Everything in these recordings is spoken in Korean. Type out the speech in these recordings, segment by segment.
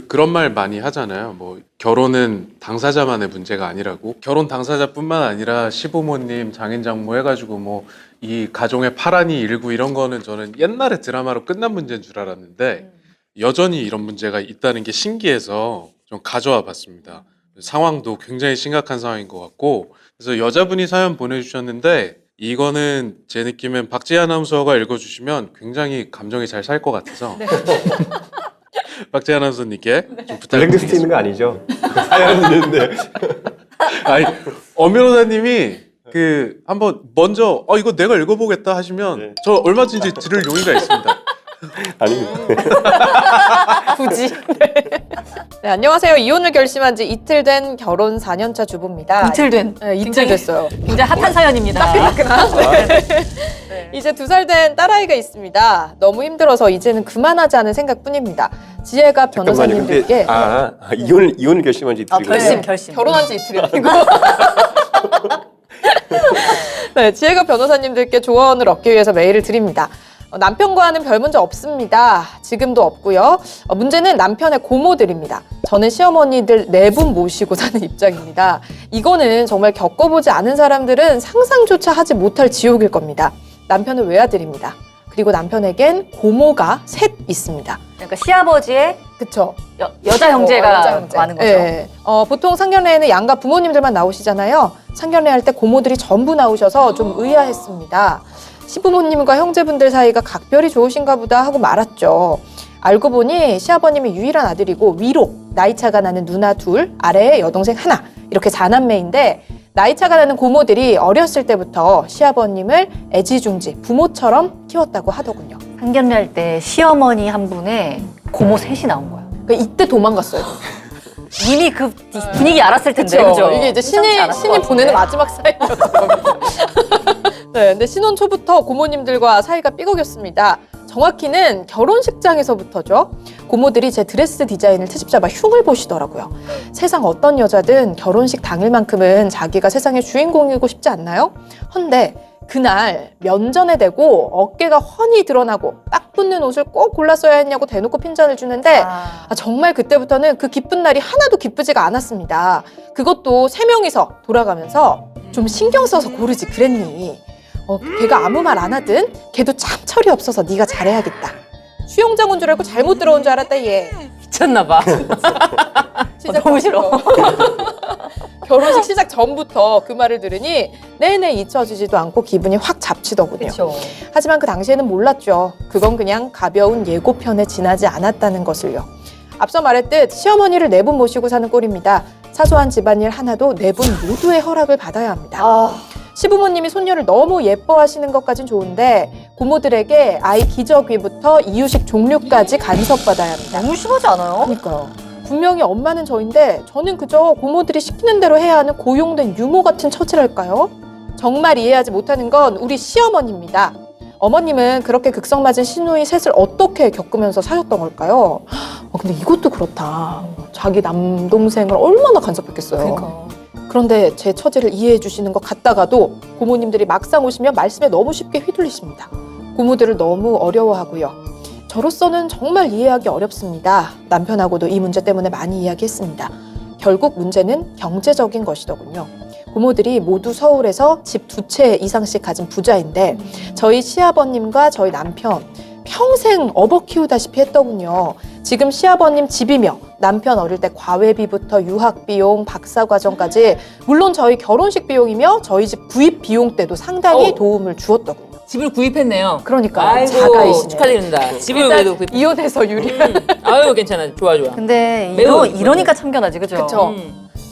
그런 말 많이 하잖아요. 뭐 결혼은 당사자만의 문제가 아니라고. 결혼 당사자뿐만 아니라 시부모님, 장인 장모 해가지고 뭐 이 가정의 파란이 일구 이런 거는 저는 옛날에 드라마로 끝난 문제인 줄 알았는데 여전히 이런 문제가 있다는 게 신기해서 좀 가져와 봤습니다. 상황도 굉장히 심각한 상황인 것 같고, 그래서 여자분이 사연 보내주셨는데 이거는 제 느낌엔 박지희 아나운서가 읽어주시면 굉장히 감정이 잘 살 것 같아서 박지희 아나운서님께 좀 블랙리스트 있는 부탁드리겠습니다. 거 아니죠? 사연이 있는데. 아니, 엄 변호사님이 그 한번 먼저 이거 내가 읽어보겠다 하시면 네. 저 얼마든지 들을 용의가 있습니다. 아닙니다. 굳이. 네, 안녕하세요. 이혼을 결심한 지 이틀 된 결혼 4년차 주부입니다. 이틀 된. 네, 이틀 굉장히- 됐어요. 굉장히 핫한 사연입니다. 네. 이제 2살 된 딸아이가 있습니다. 너무 힘들어서 이제는 그만하자 하는 생각뿐입니다. 지혜가 변호사님들께 이혼을 결심한 지 이틀이군요. 결심. 결혼한 지 이틀이 아니고 네, 지혜가 변호사님들께 조언을 얻기 위해서 메일을 드립니다. 남편과는 별 문제 없습니다. 지금도 없고요. 문제는 남편의 고모들입니다. 저는 시어머니들 4분 모시고 사는 입장입니다. 이거는 정말 겪어보지 않은 사람들은 상상조차 하지 못할 지옥일 겁니다. 남편은 외아들입니다. 그리고 남편에겐 고모가 셋 있습니다. 그러니까 시아버지의 그쵸? 여자 형제가 여자 형제. 많은 거죠. 예. 보통 상견례에는 양가 부모님들만 나오시잖아요. 상견례 할 때 고모들이 전부 나오셔서 좀 의아했습니다. 시부모님과 형제분들 사이가 각별히 좋으신가 보다 하고 말았죠. 알고 보니 시아버님이 유일한 아들이고 위로 나이 차가 나는 누나 둘, 아래에 여동생 하나 이렇게 4남매인데 나이 차가 나는 고모들이 어렸을 때부터 시아버님을 애지중지 부모처럼 키웠다고 하더군요. 상견례 할 때 시어머니 한 분에 고모 셋이 나온 거야. 그러니까 이때 도망갔어요. 이미 그 분위기 알았을 텐데. 그쵸? 그죠? 이게 이제 괜찮지 않았을 신이 것 보내는 같은데. 마지막 사연이었던 겁니다. 네, 근데 신혼 초부터 고모님들과 사이가 삐걱였습니다. 정확히는 결혼식장에서부터죠. 고모들이 제 드레스 디자인을 트집 잡아 흉을 보시더라고요. 세상 어떤 여자든 결혼식 당일만큼은 자기가 세상의 주인공이고 싶지 않나요? 헌데 그날 면전에 대고 어깨가 훤히 드러나고 딱 붙는 옷을 꼭 골랐어야 했냐고 대놓고 핀잔을 주는데 정말 그때부터는 그 기쁜 날이 하나도 기쁘지가 않았습니다. 그것도 3명이서 돌아가면서 좀 신경 써서 고르지 그랬니? 걔가 아무 말 안 하든 걔도 참 철이 없어서 네가 잘해야겠다. 수영장 온 줄 알고 잘못 들어온 줄 알았다 얘. 미쳤나 봐. 너무 싫어. 결혼식 시작 전부터 그 말을 들으니 내내 잊혀지지도 않고 기분이 확 잡치더군요. 그렇죠. 하지만 그 당시에는 몰랐죠. 그건 그냥 가벼운 예고편에 지나지 않았다는 것을요. 앞서 말했듯 시어머니를 4분 모시고 사는 꼴입니다. 사소한 집안일 하나도 4분 모두의 허락을 받아야 합니다. 시부모님이 손녀를 너무 예뻐하시는 것까진 좋은데 고모들에게 아이 기저귀부터 이유식 종류까지 간섭받아야 합니다. 너무 심하지 않아요? 그러니까요. 분명히 엄마는 저인데 저는 그저 고모들이 시키는 대로 해야 하는 고용된 유모 같은 처지랄까요? 정말 이해하지 못하는 건 우리 시어머니입니다. 어머님은 그렇게 극성맞은 시누이 셋을 어떻게 겪으면서 사셨던 걸까요? 근데 이것도 그렇다. 자기 남동생을 얼마나 간섭했겠어요. 그러니까. 그런데 제 처지를 이해해 주시는 것 같다가도 고모님들이 막상 오시면 말씀에 너무 쉽게 휘둘리십니다. 고모들을 너무 어려워하고요. 저로서는 정말 이해하기 어렵습니다. 남편하고도 이 문제 때문에 많이 이야기했습니다. 결국 문제는 경제적인 것이더군요. 고모들이 모두 서울에서 집 2채 이상씩 가진 부자인데 저희 시아버님과 저희 남편 평생 업어 키우다시피 했더군요. 지금 시아버님 집이며 남편 어릴 때 과외비부터 유학비용, 박사과정까지 물론 저희 결혼식 비용이며 저희 집 구입 비용 때도 상당히 도움을 주었더군요. 집을 구입했네요. 그러니까 아이고, 자가이시네요. 축하드립니다. 집을 일단 그래도 구입. 이혼해서 유리. 아유 괜찮아, 좋아 좋아. 근데 매우 이러니까 참견하지, 그죠? 그쵸.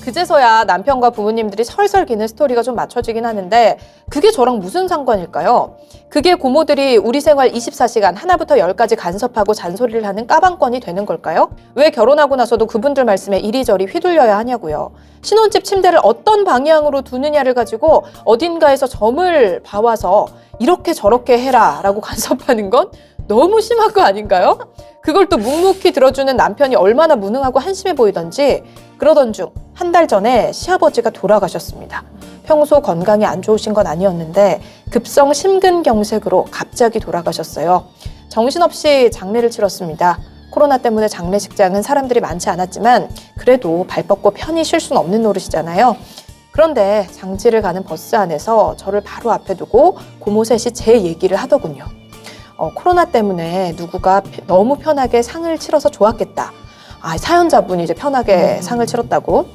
그제서야 남편과 부모님들이 설설 기는 스토리가 좀 맞춰지긴 하는데 그게 저랑 무슨 상관일까요? 그게 고모들이 우리 생활 24시간 하나부터 10까지 간섭하고 잔소리를 하는 까방권이 되는 걸까요? 왜 결혼하고 나서도 그분들 말씀에 이리저리 휘둘려야 하냐고요. 신혼집 침대를 어떤 방향으로 두느냐를 가지고 어딘가에서 점을 봐와서 이렇게 저렇게 해라 라고 간섭하는 건 너무 심한 거 아닌가요? 그걸 또 묵묵히 들어주는 남편이 얼마나 무능하고 한심해 보이던지 그러던 중 한 달 전에 시아버지가 돌아가셨습니다. 평소 건강이 안 좋으신 건 아니었는데 급성 심근경색으로 갑자기 돌아가셨어요. 정신없이 장례를 치렀습니다. 코로나 때문에 장례식장은 사람들이 많지 않았지만 그래도 발 뻗고 편히 쉴 수는 없는 노릇이잖아요. 그런데 장지를 가는 버스 안에서 저를 바로 앞에 두고 고모 셋이 제 얘기를 하더군요. 코로나 때문에 누구가 너무 편하게 상을 치러서 좋았겠다. 사연자분이 이제 편하게 상을 치렀다고.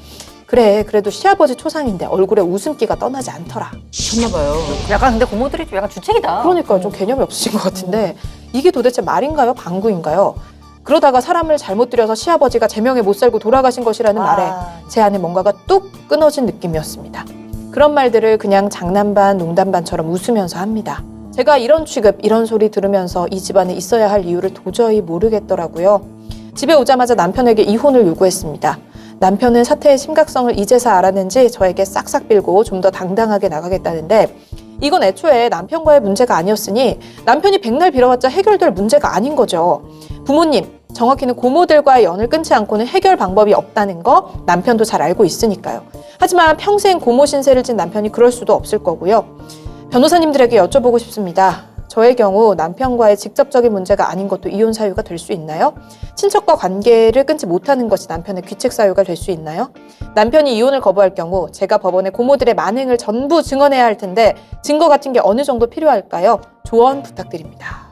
그래, 그래도 시아버지 초상인데 얼굴에 웃음기가 떠나지 않더라. 미쳤나봐요. 약간 근데 고모들이 좀 약간 주책이다. 그러니까 좀 개념이 없으신 것 같은데 이게 도대체 말인가요? 방구인가요? 그러다가 사람을 잘못 들여서 시아버지가 제명에 못 살고 돌아가신 것이라는 말에 제 안에 뭔가가 뚝 끊어진 느낌이었습니다. 그런 말들을 그냥 장난 반 농담 반처럼 웃으면서 합니다. 제가 이런 취급, 이런 소리 들으면서 이 집안에 있어야 할 이유를 도저히 모르겠더라고요. 집에 오자마자 남편에게 이혼을 요구했습니다. 남편은 사태의 심각성을 이제서 알았는지 저에게 싹싹 빌고 좀 더 당당하게 나가겠다는데 이건 애초에 남편과의 문제가 아니었으니 남편이 백날 빌어봤자 해결될 문제가 아닌 거죠. 부모님, 정확히는 고모들과의 연을 끊지 않고는 해결 방법이 없다는 거 남편도 잘 알고 있으니까요. 하지만 평생 고모 신세를 진 남편이 그럴 수도 없을 거고요. 변호사님들에게 여쭤보고 싶습니다. 저의 경우 남편과의 직접적인 문제가 아닌 것도 이혼 사유가 될 수 있나요? 친척과 관계를 끊지 못하는 것이 남편의 귀책 사유가 될 수 있나요? 남편이 이혼을 거부할 경우 제가 법원에 고모들의 만행을 전부 증언해야 할 텐데 증거 같은 게 어느 정도 필요할까요? 조언 부탁드립니다.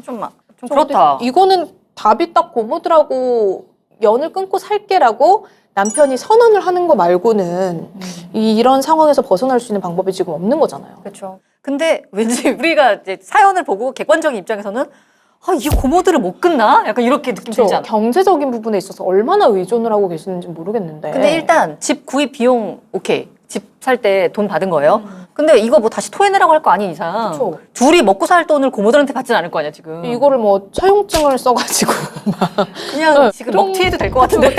좀 그렇다. 이거는 답이 딱 고모들하고 연을 끊고 살게라고 남편이 선언을 하는 거 말고는 이런 상황에서 벗어날 수 있는 방법이 지금 없는 거잖아요. 그렇죠. 근데 왠지 우리가 이제 사연을 보고 객관적인 입장에서는 이 고모들을 못 끊나? 약간 이렇게 느낌 들지 않아? 경제적인 부분에 있어서 얼마나 의존을 하고 계시는지 모르겠는데. 근데 일단 집 구입 비용 오케이. 집 살 때 돈 받은 거예요. 근데 이거 뭐 다시 토해내라고 할 거 아닌 이상 그쵸. 둘이 먹고 살 돈을 고모들한테 받지는 않을 거 아니야 지금. 이거를 뭐 차용증을 써가지고 그냥 지금 먹튀해도 될 것 같은데.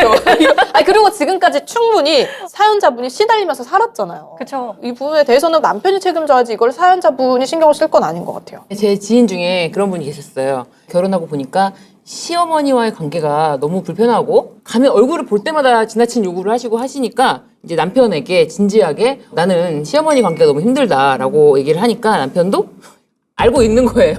그리고 지금까지 충분히 사연자분이 시달리면서 살았잖아요. 그렇죠. 이 부분에 대해서는 남편이 책임져야지 이걸 사연자분이 신경을 쓸 건 아닌 것 같아요. 제 지인 중에 그런 분이 계셨어요. 결혼하고 보니까 시어머니와의 관계가 너무 불편하고 가면 얼굴을 볼 때마다 지나친 요구를 하시고 하시니까 이제 남편에게 진지하게 나는 시어머니 관계가 너무 힘들다라고 얘기를 하니까 남편도 알고 있는 거예요.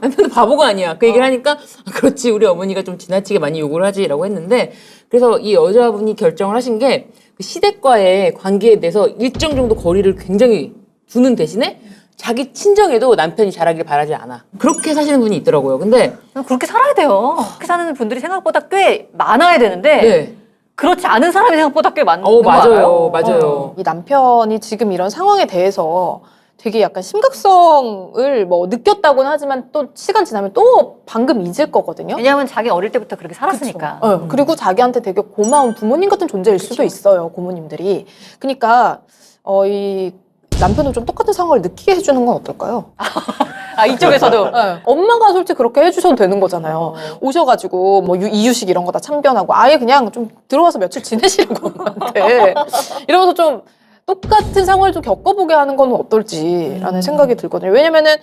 남편도 바보가 아니야. 그 얘기를 하니까 그렇지 우리 어머니가 좀 지나치게 많이 요구를 하지라고 했는데 그래서 이 여자분이 결정을 하신 게 그 시댁과의 관계에 대해서 일정 정도 거리를 굉장히 두는 대신에 자기 친정에도 남편이 잘하길 바라지 않아. 그렇게 사시는 분이 있더라고요. 근데 그렇게 살아야 돼요. 그렇게 사는 분들이 생각보다 꽤 많아야 되는데 네. 그렇지 않은 사람이 생각보다 꽤 많은 거 맞아요. 알아요? 맞아요. 이 남편이 지금 이런 상황에 대해서 되게 약간 심각성을 뭐 느꼈다고는 하지만 또 시간 지나면 또 방금 잊을 거거든요. 왜냐하면 자기 어릴 때부터 그렇게 살았으니까. 그리고 자기한테 되게 고마운 부모님 같은 존재일 수도 있어요, 고모님들이. 그러니까 이 남편도 좀 똑같은 상황을 느끼게 해주는 건 어떨까요? 이쪽에서도. 네. 엄마가 솔직히 그렇게 해주셔도 되는 거잖아요. 오셔가지고 뭐 이유식 이런 거 다 참견하고 아예 그냥 좀 들어와서 며칠 지내시라고 엄마한테 이러면서 좀 똑같은 상황을 좀 겪어보게 하는 건 어떨지라는 생각이 들거든요. 왜냐면은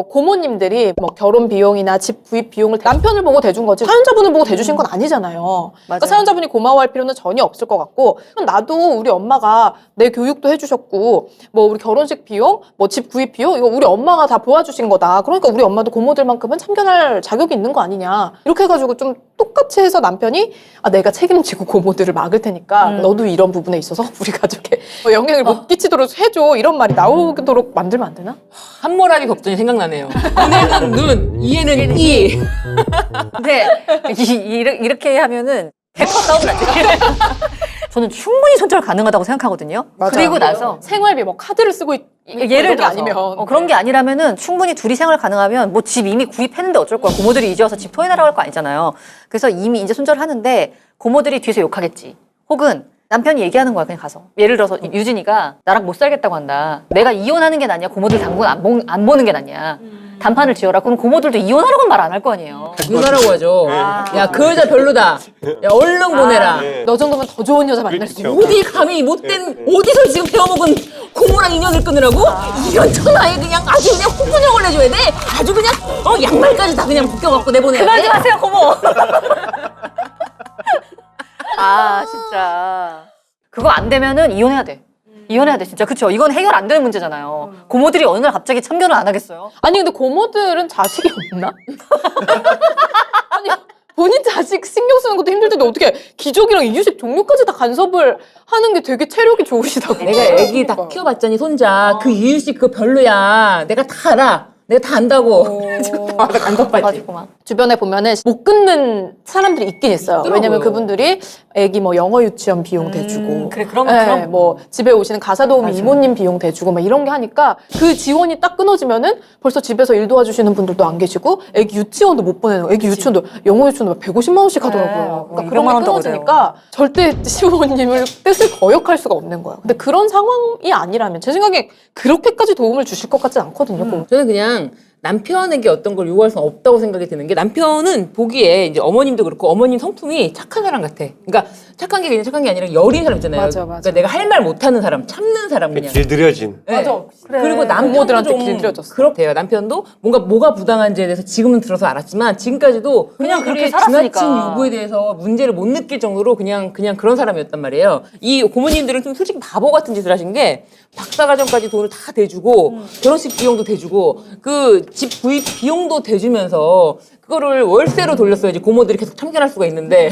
고모님들이 뭐 결혼 비용이나 집 구입 비용을 남편을 보고 대준 거지 사연자분을 보고 대주신 건 아니잖아요. 그러니까 사연자분이 고마워할 필요는 전혀 없을 것 같고 나도 우리 엄마가 내 교육도 해주셨고 뭐 우리 결혼식 비용, 뭐 집 구입 비용 이거 우리 엄마가 다 도와주신 거다. 그러니까 우리 엄마도 고모들만큼은 참견할 자격이 있는 거 아니냐. 이렇게 해가지고 좀 똑같이 해서 남편이 내가 책임지고 고모들을 막을 테니까 너도 이런 부분에 있어서 우리 가족에 영향을 못 끼치도록 해줘 이런 말이 나오도록 만들면 안 되나? 한모라비 걱정이 생각나네요. 눈에는 눈, 이에는 이. 근데 이렇게 하면은 100% 싸움 나지. 저는 충분히 손절 가능하다고 생각하거든요. 그리고 나서 생활비 뭐 카드를 쓰고 예를 들어서 아니면 그런 게 아니라면은 충분히 둘이 생활 가능하면 뭐 집 이미 구입했는데 어쩔 거야. 고모들이 이제 와서 집 토해내라고 할 거 아니잖아요. 그래서 이미 이제 손절하는데 고모들이 뒤에서 욕하겠지. 혹은 남편이 얘기하는 거야 그냥 가서. 예를 들어서 유진이가 나랑 못 살겠다고 한다. 내가 이혼하는 게 낫냐 고모들 당분 안 보는 게 낫냐. 단판을 지어라. 그럼 고모들도 이혼하라고는 말 안 할 거 아니에요. 누나라고 하죠. 야, 그 여자 별로다. 야, 얼른 보내라. 너 정도면 더 좋은 여자 만날 수 있어. 어디 감히 못된 어디서 지금 배워먹은 고모랑 인연을 끊으라고? 이런 천하에 그냥 아주 그냥 홍군형을 내줘야 돼. 아주 그냥 양말까지 다 그냥 벗겨갖고 내보내야 돼. 그만 좀 하세요 고모. 진짜 그거 안 되면은 이혼해야 돼. 이혼해야 돼 진짜. 그쵸? 이건 해결 안 되는 문제잖아요. 고모들이 어느 날 갑자기 참견을 안 하겠어요? 아니 근데 고모들은 자식이 없나? 아니 본인 자식 신경 쓰는 것도 힘들 텐데 어떻게 기저귀랑 이유식 종류까지 다 간섭을 하는 게 되게 체력이 좋으시다고. 내가 애기 다 키워봤자니 손자 그 이유식 그거 별로야. 내가 다 알아. 내가 다 안다고. 다 간섭받지. 가지고 막. 주변에 보면은 못 끊는 사람들이 있긴 있어요. 있더라고요. 왜냐면 그분들이 애기 뭐 영어 유치원 비용 대주고, 그래, 그럼, 네, 그럼. 뭐 집에 오시는 가사 도우미 이모님 비용 대주고 막 이런 게 하니까 그 지원이 딱 끊어지면은 벌써 집에서 일 도와주시는 분들도 안 계시고 애기 유치원도 못 보내는 거. 애기 유치원도 영어 유치원도 막 150만 원씩 하더라고요. 네, 그러니까 뭐 그런 200만 게 원도 끊어지니까 절대 시부모님을 뜻을 거역할 수가 없는 거예요. 근데 그런 상황이 아니라면 제 생각에 그렇게까지 도움을 주실 것 같진 않거든요. 저는 그냥 남편에게 어떤 걸 요구할 수는 없다고 생각이 드는 게 남편은 보기에 이제 어머님도 그렇고 어머님 성품이 착한 사람 같아. 그러니까 착한 게 그냥 착한 게 아니라 여린 사람 있잖아요. 맞아, 맞아. 그러니까 내가 할 말 못하는 사람, 참는 사람 그냥. 길들여진. 네. 맞아. 그래. 그리고 남편도 부모들한테 좀 길들여졌어. 그렇대요. 남편도 뭐가 부당한지에 대해서 지금은 들어서 알았지만 지금까지도 그냥 그렇게 부모들의 살았으니까. 지나친 요구에 대해서 문제를 못 느낄 정도로 그냥 그런 사람이었단 말이에요. 이 고모님들은 좀 솔직히 바보 같은 짓을 하신 게 박사과정까지 돈을 다 대주고 결혼식 비용도 대주고 그 집 구입 비용도 대주면서 그거를 월세로 돌렸어야지 고모들이 계속 참견할 수가 있는데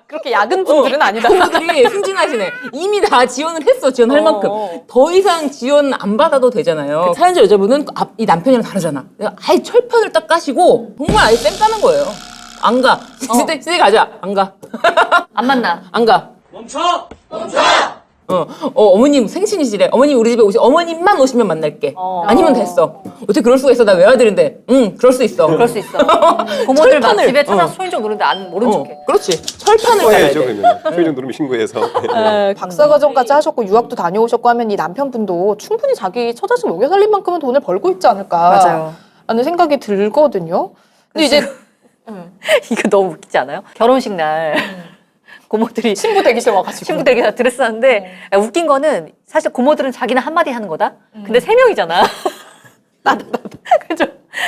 그렇게 야근 분들은 아니다. 고모들이 순진하시네. 이미 다 지원을 했어. 지원할 만큼. 더 이상 지원 안 받아도 되잖아요. 사연자 여자분은 이 남편이랑 다르잖아. 아예 철판을 딱 까시고 정말 아예 쌩 까는 거예요. 안 가. 시댁 가자. 안 가. 안 만나. 안 가. 멈춰! 어머님 생신이시래. 어머님 우리 집에 어머님만 오시면 만날게. 아니면 됐어. 어떻게 그럴 수가 있어? 나 외아들인데. 응, 그럴 수 있어. 그럴 수 있어. 고모들 막 철판을, 집에 찾아서 초인종 누르는데 안 모른 척해. 그렇지. 철판을 깔아야 신고해야죠 돼. 그러면. 소유정 누르면 신고해서. 박사과정까지 하셨고 유학도 다녀오셨고 하면 이 남편분도 충분히 자기 처자식 먹여 살릴 만큼은 돈을 벌고 있지 않을까 맞아요. 라는 생각이 들거든요. 근데 이제 이거 너무 웃기지 않아요? 결혼식 날 고모들이 신부 대기실 와가지고 친구 댁에서 드레스 하는데 웃긴 거는 사실 고모들은 자기는 한마디 하는 거다? 근데 3명이잖아. 그죠?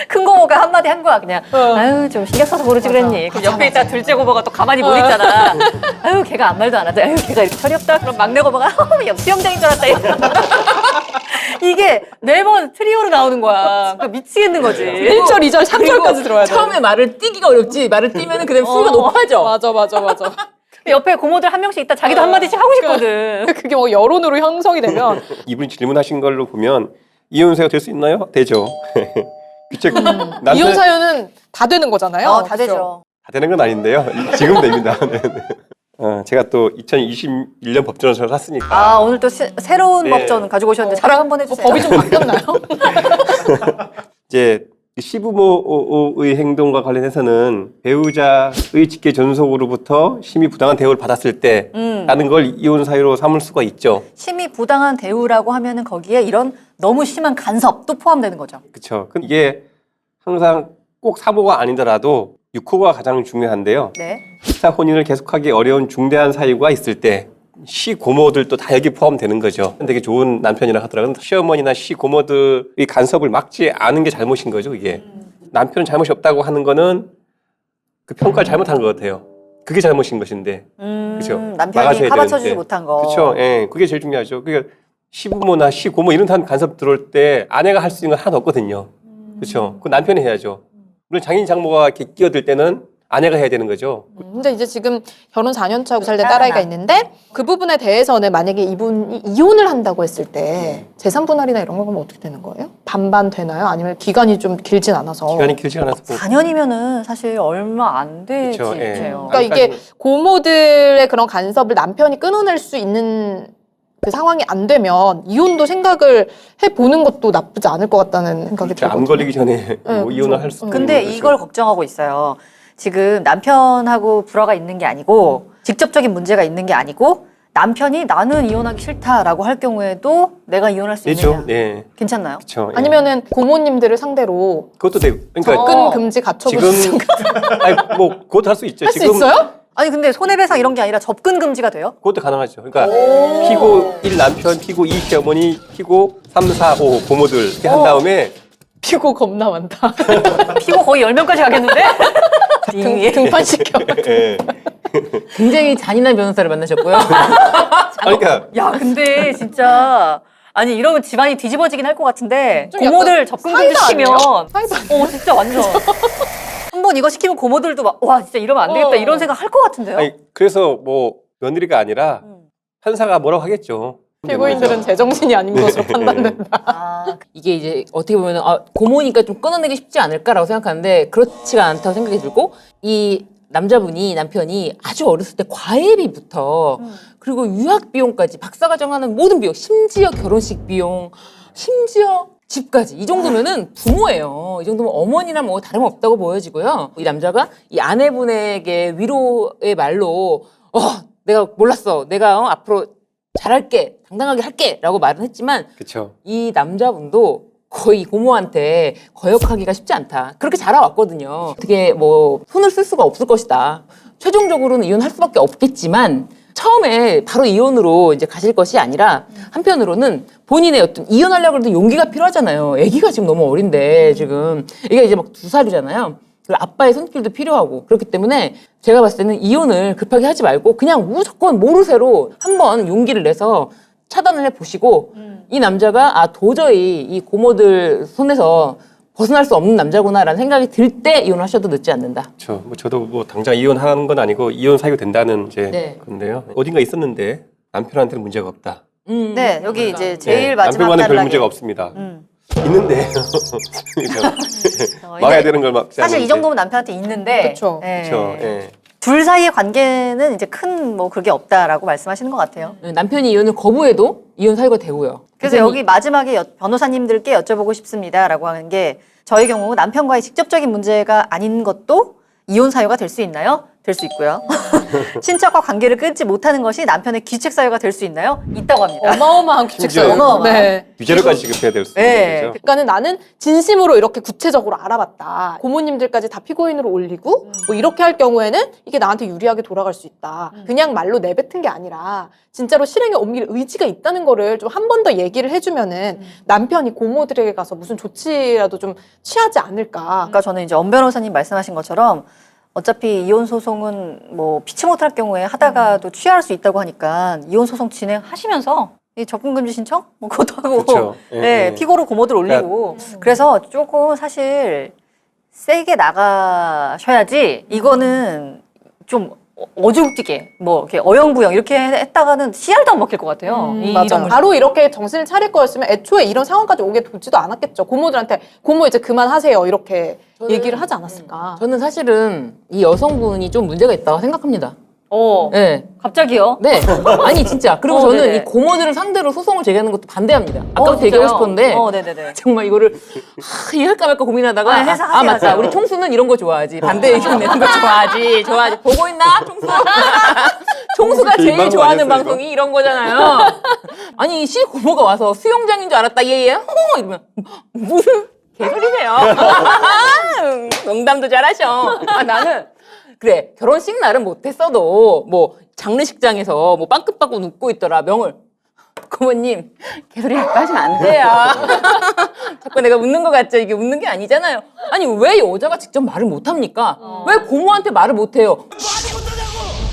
큰 고모가 한마디 한 거야 그냥. 아유 좀 신경 써서 모르지 그랬니? 그럼 옆에 있다 둘째 고모가 또 가만히 못 있잖아. 아유 걔가 아무 말도 안 하대. 아유 걔가 이렇게 철이 없다. 그럼 막내 고모가 수영장인 줄 알았다. 이게 매번 트리오로 나오는 거야. 그러니까 미치겠는 거지. 1절, 2절, 3절까지 들어야 돼. 처음에 말을 띄기가 어렵지. 말을 띄면은 그다음 수위가 높아져. 맞아. 옆에 고모들 한 명씩 있다 자기도 한마디씩 하고 싶거든. 그게 뭐 여론으로 형성이 되면 이분이 질문하신 걸로 보면 이혼세가 될 수 있나요? 되죠. 규칙 남편 이혼 사연은 다 되는 거잖아요. 다 되죠. 다 되는 건 아닌데요. 지금 됩니다. 네. 제가 또 2021년 법전을 샀으니까 아 오늘 또 새로운 네. 법전 가지고 오셨는데 자랑 한번 해주세요. 법이 좀 바뀌었나요? 이제 시부모의 행동과 관련해서는 배우자의 직계 존속으로부터 심히 부당한 대우를 받았을 때라는 걸 이혼 사유로 삼을 수가 있죠. 심히 부당한 대우라고 하면은 거기에 이런 너무 심한 간섭도 포함되는 거죠. 그렇죠. 이게 항상 꼭 사모가 아니더라도 6호가 가장 중요한데요. 네. 식사 혼인을 계속하기 어려운 중대한 사유가 있을 때 시고모들도 다 여기 포함되는 거죠. 되게 좋은 남편이라 하더라고요. 시어머니나 시고모들의 간섭을 막지 않은 게 잘못인 거죠, 이게. 남편은 잘못이 없다고 하는 거는 그 평가를 잘못한 것 같아요. 그게 잘못인 것인데. 그렇죠. 남편이 카바쳐주지 못한 거. 그렇죠. 예, 그게 제일 중요하죠. 그러니까 시부모나 시고모 이런 사람 간섭 들어올 때 아내가 할 수 있는 건 하나도 없거든요. 그렇죠. 그 남편이 해야죠. 물론 장인 장모가 이렇게 끼어들 때는 아내가 해야 되는 거죠. 근데 이제 지금 결혼 4년 차 9살 된 딸아이가 있는데 그 부분에 대해서는 만약에 이분이 이혼을 한다고 했을 때 재산 분할이나 이런 거 보면 어떻게 되는 거예요? 반반 되나요? 아니면 기간이 좀 길진 않아서? 기간이 길지 않아서. 4년이면은 사실 얼마 안 되지. 그쵸, 예. 그래요. 그러니까 이게 고모들의 그런 간섭을 남편이 끊어낼 수 있는 그 상황이 안 되면 이혼도 생각을 해보는 것도 나쁘지 않을 것 같다는 생각이 들어요. 암 걸리기 전에 뭐 이혼을 할 수. 근데 이걸 걱정하고 있어요. 지금 남편하고 불화가 있는 게 아니고 직접적인 문제가 있는 게 아니고 남편이 나는 이혼하기 싫다라고 할 경우에도 내가 이혼할 수 되죠. 있느냐. 네. 괜찮나요? 그렇죠. 아니면은 고모님들을 상대로 그것도 되고. 그러니까 접근 금지 가처분 지금 신청 아니 뭐 그것도 할 수 있죠. 할 수 지금 있어요? 아니 근데 손해배상 이런 게 아니라 접근 금지가 돼요? 그것도 가능하죠. 그러니까 피고 1 남편, 피고 2 시어머니, 피고 3, 4, 5 고모들 이렇게 한 다음에 피고 겁나 많다. 피고 거의 10명까지 가겠는데? 등판시켜. 예. 굉장히 잔인한 변호사를 만나셨고요. 그러니까 야, 근데 진짜 아니 이러면 집안이 뒤집어지긴 할 것 같은데 좀 고모들 약간 접근금지 사이다 시키면 아니에요? 사이다 진짜 완전 한 번 이거 시키면 고모들도 막 와 진짜 이러면 안 되겠다 이런 생각 할 것 같은데요? 아니 그래서 뭐 며느리가 아니라 판사가 뭐라고 하겠죠. 피고인들은 제정신이 아닌 것으로 판단된다. 아, 이게 이제 어떻게 보면 고모니까 좀 끊어내기 쉽지 않을까라고 생각하는데 그렇지가 않다고 생각이 들고 이 남편이 아주 어렸을 때 과외비부터 그리고 유학 비용까지 박사과정 하는 모든 비용 심지어 결혼식 비용 심지어 집까지 이 정도면은 부모예요. 이 정도면 어머니나 뭐 다름없다고 보여지고요. 이 남자가 이 아내분에게 위로의 말로 내가 몰랐어. 내가 앞으로 잘할게. 당당하게 할게. 라고 말은 했지만 그렇죠. 이 남자분도 거의 고모한테 거역하기가 쉽지 않다. 그렇게 자라왔거든요. 어떻게 뭐 손을 쓸 수가 없을 것이다. 최종적으로는 이혼할 수밖에 없겠지만 처음에 바로 이혼으로 이제 가실 것이 아니라 한편으로는 본인의 어떤 이혼하려고 해도 용기가 필요하잖아요. 아기가 지금 너무 어린데 지금 애기가 이제 막 2살이잖아요. 아빠의 손길도 필요하고 그렇기 때문에 제가 봤을 때는 이혼을 급하게 하지 말고 그냥 무조건 모르쇠로 한번 용기를 내서 차단을 해보시고 이 남자가 도저히 이 고모들 손에서 벗어날 수 없는 남자구나라는 생각이 들 때 이혼하셔도 늦지 않는다. 그렇죠. 뭐 저도 뭐 당장 이혼하는 건 아니고 이혼 사유가 된다는 이제 네. 건데요. 어딘가 있었는데 남편한테는 문제가 없다. 네 여기 이제 제일 네, 마지막 남편과는 별 단락에 문제가 없습니다. 있는데 그죠? 어, 막아야 이제 되는 걸 막. 사실 이 정도면 남편한테 있는데 그쵸. 그렇죠. 예. 둘 사이의 관계는 이제 큰 뭐 그게 없다라고 말씀하시는 것 같아요. 남편이 이혼을 거부해도 이혼 사유가 되고요. 그래서 남편이 여기 마지막에 변호사님들께 여쭤보고 싶습니다라고 하는 게 저희 경우 남편과의 직접적인 문제가 아닌 것도 이혼 사유가 될 수 있나요? 될 수 있고요. 친척과 관계를 끊지 못하는 것이 남편의 귀책 사유가 될 수 있나요? 있다고 합니다. 어마어마한 규칙 심지어 사유. 어마어마한. 네. 유죄로까지 지급해야 될 수 네. 있는 거죠. 그러니까는 나는 진심으로 이렇게 구체적으로 알아봤다. 고모님들까지 다 피고인으로 올리고 뭐 이렇게 할 경우에는 이게 나한테 유리하게 돌아갈 수 있다. 그냥 말로 내뱉은 게 아니라 진짜로 실행에 옮길 의지가 있다는 거를 좀 한 번 더 얘기를 해주면은 남편이 고모들에게 가서 무슨 조치라도 좀 취하지 않을까. 아까 저는 이제 엄 변호사님 말씀하신 것처럼 어차피 이혼 소송은 뭐 피치 못할 경우에 하다가도 취할 수 있다고 하니까 이혼 소송 진행하시면서 이 접근금지 신청 뭐 그것도 하고 그렇죠. 예, 네, 예. 피고로 고모들 올리고 그래서 조금 사실 세게 나가셔야지 이거는 좀 어지럽게 뭐 이렇게 어영부영 이렇게 했다가는 씨알도 안 먹힐 것 같아요. 이런 맞아요. 걸. 바로 이렇게 정신을 차릴 거였으면 애초에 이런 상황까지 오게 두지도 않았겠죠. 고모들한테 고모 이제 그만하세요 이렇게 얘기를 하지 않았을까. 저는 사실은 이 여성분이 좀 문제가 있다고 생각합니다. 네. 갑자기요? 네. 아니 진짜. 그리고 저는 네네. 이 고모들을 상대로 소송을 제기하는 것도 반대합니다. 아까부터 진짜요? 얘기하고 싶었는데 네네네. 정말 이거를 이해할까 말까 고민하다가 해서 맞다. 하세요. 우리 총수는 이런 거 좋아하지. 반대 의견 내는 거 좋아하지. 보고 있나 총수? 총수가 제일 민망한 거 좋아하는 아니었어요, 방송이 이런 거잖아요. 아니 시 고모가 와서 수영장인 줄 알았다 얘예요? 이러면 무슨 개소리세요? 농담도 잘하셔. 나는 그래 결혼식 날은 못했어도 뭐 장례식장에서 뭐 빵긋빵긋 웃고 있더라 명을 고모님 개소리 하시면 안 돼요. 자꾸 내가 웃는 것 같죠? 이게 웃는 게 아니잖아요. 아니 왜 여자가 직접 말을 못합니까? 왜 고모한테 말을 못해요?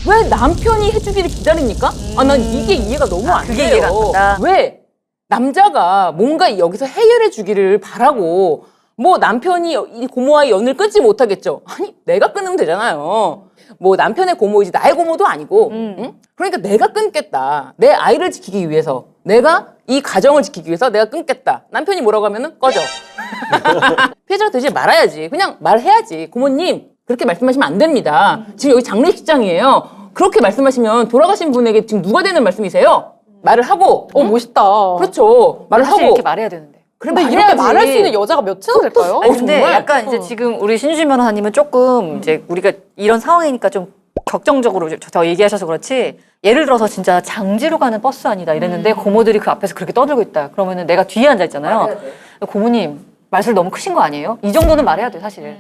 왜 남편이 해주기를 기다립니까? 난 이게 이해가 너무 안 그게 돼요. 이해가 안 간다. 왜 남자가 뭔가 여기서 해결해 주기를 바라고 뭐 남편이 이 고모와의 연을 끊지 못하겠죠. 아니 내가 끊으면 되잖아요. 뭐 남편의 고모이지 나의 고모도 아니고 응? 그러니까 내가 끊겠다. 내 아이를 지키기 위해서 내가 이 가정을 지키기 위해서 내가 끊겠다. 남편이 뭐라고 하면은 꺼져. 피해자가 되지 말아야지. 그냥 말해야지. 고모님 그렇게 말씀하시면 안 됩니다. 지금 여기 장례식장이에요. 그렇게 말씀하시면 돌아가신 분에게 지금 누가 되는 말씀이세요? 말을 하고 멋있다. 그렇죠. 말을 사실 하고 이렇게 말해야 되는데. 근데 이렇게 말해야지. 말할 수 있는 여자가 몇이나 될까요? 아니 근데 정말? 약간 이제 지금 우리 신주진 변호사님은 조금 이제 우리가 이런 상황이니까 좀 격정적으로 더 얘기하셔서 그렇지 예를 들어서 진짜 장지로 가는 버스 안이다 이랬는데 고모들이 그 앞에서 그렇게 떠들고 있다 그러면은 내가 뒤에 앉아 있잖아요. 고모님 말소리 너무 크신 거 아니에요? 이 정도는 말해야 돼 사실.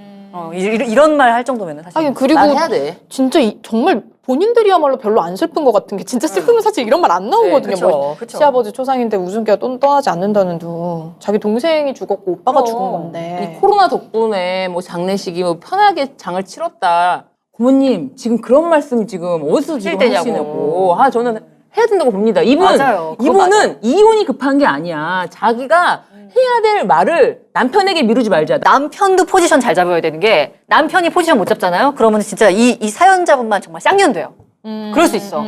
이런 말 할 정도면은 사실. 하긴 그리고 말해야 돼. 진짜 정말 본인들이야말로 별로 안 슬픈 것 같은 게 진짜 슬프면 사실 이런 말 안 나오거든요. 네, 뭐 그쵸. 시아버지 초상인데 웃음기가 떠나지 않는다는 둥. 자기 동생이 죽었고 오빠가 죽은 건데. 이 코로나 덕분에 뭐 장례식이 뭐 편하게 장을 치렀다. 고모님 지금 그런 말씀 지금 어디서 지금 때냐고. 하시냐고. 저는 해야 된다고 봅니다. 맞아요. 그거 이분은 맞아요. 이혼이 급한 게 아니야. 자기가 해야 될 말을 남편에게 미루지 말자. 남편도 포지션 잘 잡아야 되는 게 남편이 포지션 못 잡잖아요. 그러면 진짜 이 사연자분만 정말 쌍년돼요. 그럴 수 있어.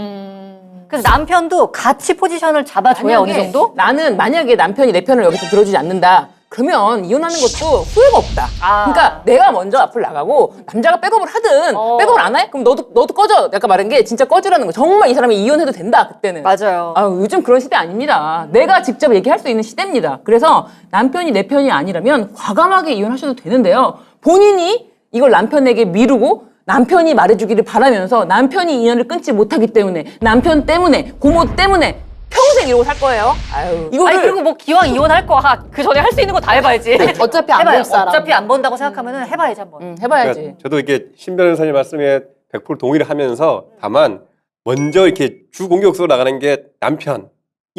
그래서 남편도 같이 포지션을 잡아줘야 어느 정도? 만약에 남편이 내 편을 여기서 들어주지 않는다. 그러면 이혼하는 것도 후회가 없다. 아. 그러니까 내가 먼저 앞을 나가고 남자가 백업을 하든 백업을 안 해? 그럼 너도 꺼져. 약간 말한 게 진짜 꺼지라는 거. 정말 이 사람이 이혼해도 된다. 그때는. 맞아요. 요즘 그런 시대 아닙니다. 내가 직접 얘기할 수 있는 시대입니다. 그래서 남편이 내 편이 아니라면 과감하게 이혼하셔도 되는데요. 본인이 이걸 남편에게 미루고 남편이 말해주기를 바라면서 남편이 인연을 끊지 못하기 때문에 남편 때문에 고모 때문에 평생 이러고 살 거예요. 이거를 아니 그리고 뭐 기왕 이혼할 거 그 전에 할 수 있는 거 다 해봐야지. 어차피 안 해봐요. 볼 사람. 어차피 안 본다고 생각하면 해봐야지 한번. 해봐야지. 그러니까 저도 이게 신 변호사님 말씀에 100% 동의를 하면서 다만 먼저 이렇게 주 공격수로 나가는 게 남편이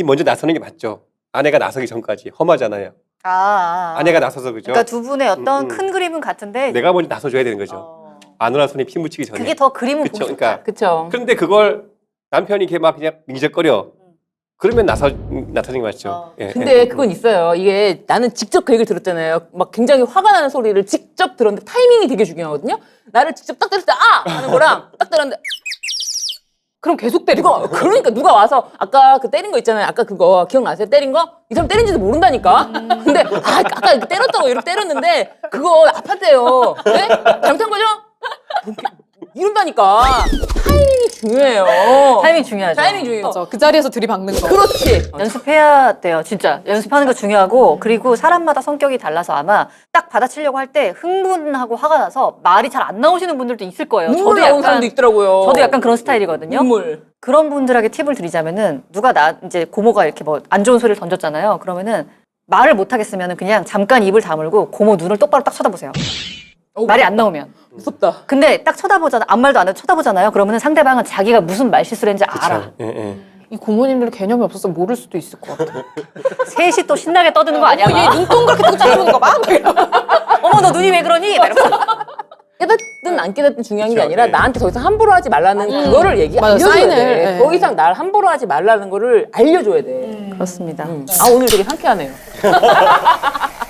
먼저 나서는 게 맞죠. 아내가 나서기 전까지 험하잖아요. 아내가 나서서 그죠. 그러니까 두 분의 어떤 큰 그림은 같은데 내가 먼저 나서줘야 되는 거죠. 마누라 손에 피 묻히기 전에. 그게 더 그림은 그쵸, 보기 좋다. 그러니까. 그쵸. 그런데 그걸 남편이 이렇게 막 그냥 민적거려. 그러면 나서는 게 맞죠. 예, 근데 예. 그건 있어요. 이게 나는 직접 그 얘기를 들었잖아요. 막 굉장히 화가 나는 소리를 직접 들었는데 타이밍이 되게 중요하거든요. 나를 직접 딱 때렸을 때 하는 거랑 딱 때렸는데 그럼 계속 때리고. 그러니까 누가 와서 아까 그 때린 거 있잖아요. 아까 그거 기억나세요? 때린 거? 이 사람 때린지도 모른다니까. 근데 아까 이렇게 때렸다고 이렇게 때렸는데 그거 아팠대요. 네? 잘못한 거죠? 이런다니까. 타이밍이 중요해요. 타이밍 중요하죠. 타이밍 중요해요. 맞아. 그 자리에서 들이박는 거. 그렇지. 연습해야 돼요, 진짜. 연습하는 거 중요하고, 그리고 사람마다 성격이 달라서 아마 딱 받아치려고 할 때 흥분하고 화가 나서 말이 잘 안 나오시는 분들도 있을 거예요. 눈물 나오는 사람도 있더라고요. 저도 약간 그런 스타일이거든요. 눈물. 그런 분들에게 팁을 드리자면은, 누가 이제 고모가 이렇게 뭐 안 좋은 소리를 던졌잖아요. 그러면은 말을 못 하겠으면은 그냥 잠깐 입을 다물고 고모 눈을 똑바로 딱 쳐다보세요. 말이 안 나오면. 무섭다. 근데 딱 쳐다보잖아. 아무 말도 안 해도 쳐다보잖아요. 그러면은 상대방은 자기가 무슨 말실수를 했는지 알아. 예, 예. 이 고모님들 개념이 없어서 모를 수도 있을 것 같아. 셋이 또 신나게 떠드는 거 아니야? 막? 얘 눈 동그랗게 뜨고 쳐다보는 거 막. 어머, 너 눈이 왜 그러니? 막 이러면서. 깨닫든 안 깨닫든 중요한 게 그렇죠. 아니라 네. 나한테 더 이상 함부로 하지 말라는 그거를 맞아, 알려줘야 사인을, 돼. 네. 더 이상 날 함부로 하지 말라는 거를 알려줘야 돼. 그렇습니다. 오늘 되게 상쾌하네요.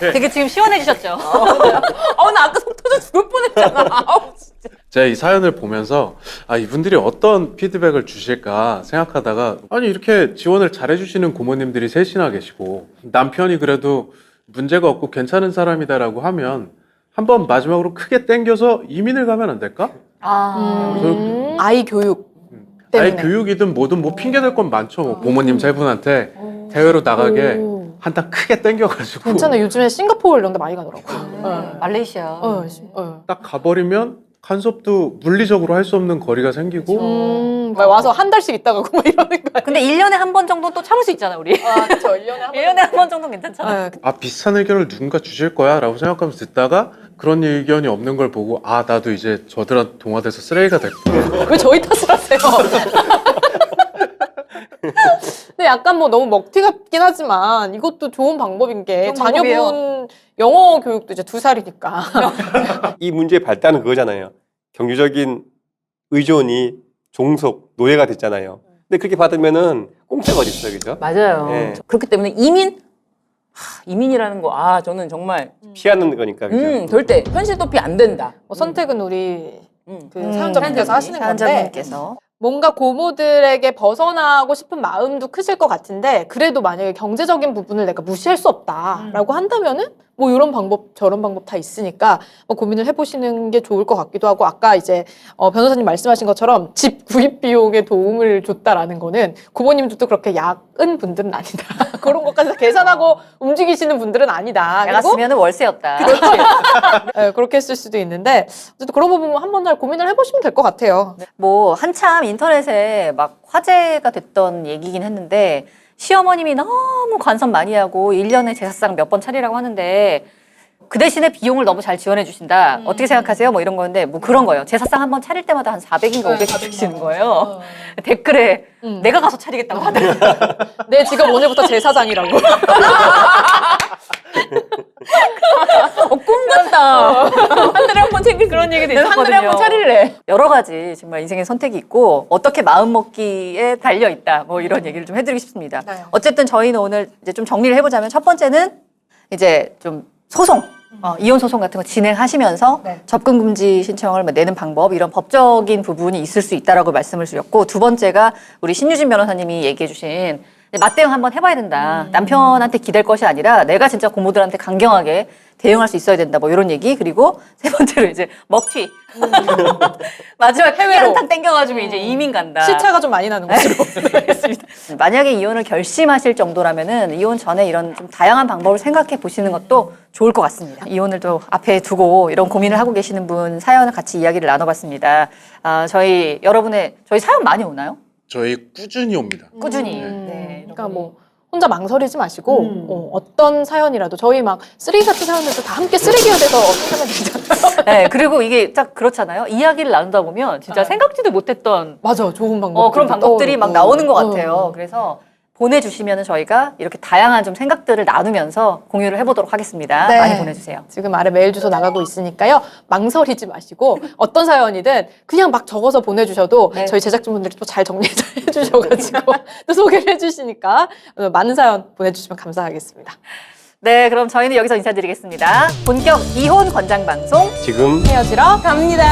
되게 지금 시원해지셨죠? 나 아까 속 터져 죽을 뻔했잖아. 진짜. 제가 이 사연을 보면서 이분들이 어떤 피드백을 주실까 생각하다가 아니 이렇게 지원을 잘해주시는 고모님들이 셋이나 계시고 남편이 그래도 문제가 없고 괜찮은 사람이다라고 하면 한번 마지막으로 크게 땡겨서 이민을 가면 안 될까? 아이 교육 때문에. 아이 교육이든 뭐든 뭐 핑계 댈 건 많죠. 뭐 고모님 세 분한테 대회로 나가게 오. 한탕 크게 땡겨가지고 괜찮아. 요즘에 싱가포르 이런 데 많이 가더라고요. 말레이시아. 딱 가버리면 간섭도 물리적으로 할 수 없는 거리가 생기고 와서 한 달씩 있다가 막 이러는 거야. 근데 1년에 한 번 정도는 또 참을 수 있잖아, 우리. 그쵸. 1년에 한 1년에 한 번 정도는 괜찮잖아. 비슷한 의견을 누군가 주실 거야 라고 생각하면서 듣다가 그런 의견이 없는 걸 보고 나도 이제 저들한테 동화돼서 쓰레기가 됐구나. 왜 저희 탓을 하세요? 근데 약간 뭐 너무 먹튀 같긴 하지만 이것도 좋은 방법인 게 좋은 자녀분 영어 교육도 이제 2살이니까. 이 문제의 발단은 그거잖아요. 경제적인 의존이 종속, 노예가 됐잖아요. 근데 그렇게 받으면은 공짜가 어디 있어요, 그죠? 맞아요. 네. 그렇기 때문에 이민이라는 거 저는 정말 피하는 거니까, 그죠? 절대 현실 도피 안 된다. 뭐 선택은 우리 그 음. 사연자분께서 하시는 건데 사연자분께서. 뭔가 고모들에게 벗어나고 싶은 마음도 크실 것 같은데 그래도 만약에 경제적인 부분을 내가 무시할 수 없다라고 한다면은 뭐 이런 방법 저런 방법 다 있으니까 뭐 고민을 해보시는 게 좋을 것 같기도 하고 아까 이제 변호사님 말씀하신 것처럼 집 구입 비용에 도움을 줬다라는 거는 고모님들도 그렇게 약은 분들은 아니다. 그런 것까지 다 계산하고 움직이시는 분들은 아니다. 내가 쓰면은 월세였다. 네, 그렇게 했을 수도 있는데 어쨌든 그런 부분 한 번 날 고민을 해보시면 될 것 같아요. 뭐 한참 인터넷에 막 화제가 됐던 얘기긴 했는데 시어머님이 너무 간섭 많이 하고 1년에 제사상 몇 번 차리라고 하는데 그 대신에 비용을 너무 잘 지원해 주신다. 어떻게 생각하세요? 뭐 이런 건데 뭐 그런 거예요. 제사상 한 번 차릴 때마다 한 400인가 500씩 주시는 거예요. 댓글에 내가 가서 차리겠다고 하더라고요. 내 직업 오늘부터 제사장이라고. 꿈 같다. 한 달에 한 번 챙길 수 있는 이런 얘기도 난 하늘에 있었거든요. 한번 차릴래. 여러 가지 정말 인생의 선택이 있고 어떻게 마음 먹기에 달려 있다. 뭐 이런 얘기를 좀 해드리고 싶습니다. 네. 어쨌든 저희는 오늘 이제 좀 정리를 해보자면 첫 번째는 이제 좀 소송, 이혼 소송 같은 거 진행하시면서 네. 접근 금지 신청을 내는 방법 이런 법적인 부분이 있을 수 있다라고 말씀을 주셨고 두 번째가 우리 신유진 변호사님이 얘기해주신 맞대응 한번 해봐야 된다. 남편한테 기댈 것이 아니라 내가 진짜 고모들한테 강경하게 대응할 수 있어야 된다. 뭐 이런 얘기. 그리고 세 번째로 이제 먹튀. 마지막 해외로 한탕 땡겨가지고 이제 이민 간다. 시차가 좀 많이 나는 것으로. 알겠습니다. 만약에 이혼을 결심하실 정도라면은 이혼 전에 이런 좀 다양한 방법을 생각해 보시는 것도 좋을 것 같습니다. 이혼을 또 앞에 두고 이런 고민을 하고 계시는 분 사연을 같이 이야기를 나눠봤습니다. 저희 사연 많이 오나요? 저희 꾸준히 옵니다. 꾸준히. 네. 그러니까 뭐 혼자 망설이지 마시고 어떤 사연이라도 저희 막 쓰레기 같은 사연들도 다 함께 쓰레기가 돼서 하면 되잖아요. 네, 그리고 이게 딱 그렇잖아요. 이야기를 나누다 보면 진짜 생각지도 못했던 맞아, 좋은 방법. 그런 방법들이 막 나오는 것 같아요. 그래서 보내주시면 저희가 이렇게 다양한 좀 생각들을 나누면서 공유를 해보도록 하겠습니다. 네. 많이 보내주세요. 지금 아래 메일 주소 나가고 있으니까요. 망설이지 마시고 어떤 사연이든 그냥 막 적어서 보내주셔도 네. 저희 제작진분들이 또 잘 정리해 주셔가지고 또 소개를 해주시니까 많은 사연 보내주시면 감사하겠습니다. 네, 그럼 저희는 여기서 인사드리겠습니다. 본격 이혼 권장 방송 지금 헤어지러 갑니다.